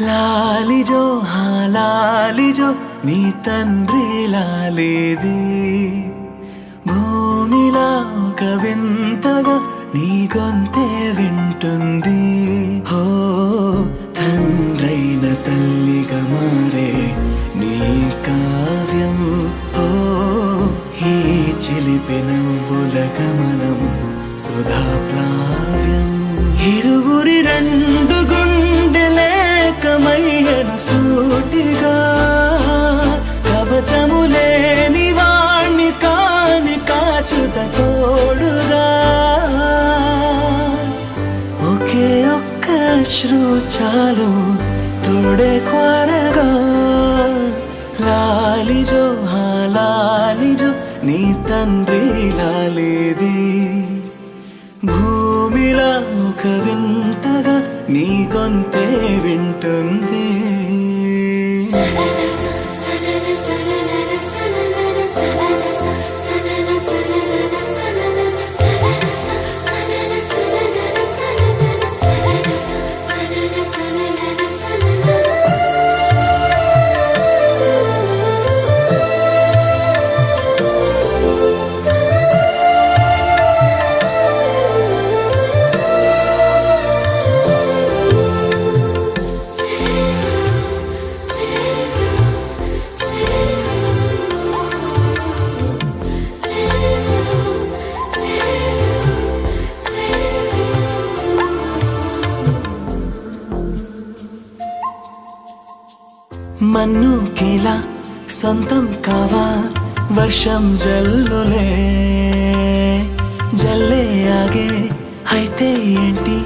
లాలిజో లాలిజో నీ తండ్రి లాలేది భూమిలా ఒక వింతగా నీ గొంతే వింటుంది హో తండ్రైన తల్లిగా మారే నీ కావ్యం హో ఈ చిలిపి నవ్వుల గమనం సుధా ప్లావ్యం ఇరువురి రెండు గుండెలేకమయ్యను సూటిగా కవచములేని వాణ్ణి కాని కాచుత తోడుగా ఒకే ఒక్క అశ్రు చాలు తోడే కోరగా లాలిజో లాలిజో నీ తండ్రి లాలేది భూమిలా ఒక వింతగా నీ గొంతే వింటుంది మన్నుకేలా సొంతం కావా వర్షం జల్లులే జల్లే ఆగే అయితే ఏంటి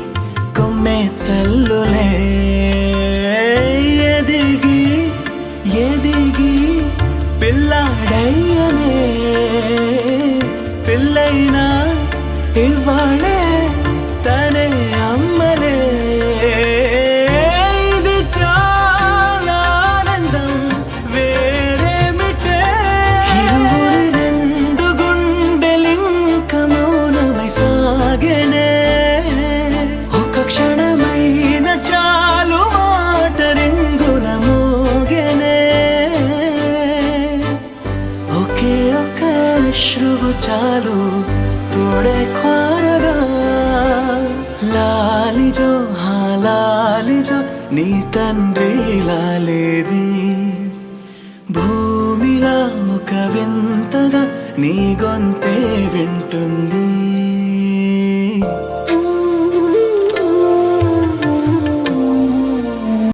కొమ్మే చల్లులే ఎదిగి ఎదిగి పిల్లాడయ్యనే పిల్లైనా ఇవ్వాలే తనే అమ్మలే సాగనే ఒక క్షణమైన చాలు మాట రింగున మోగనే ఒకే ఒక అశ్రువు చాలు తోడే కోరగా లాలిజో లాలిజో నీ తండ్రి లాలేది భూమిలా ఒక వింతగా నీ గొంతే వింటుంది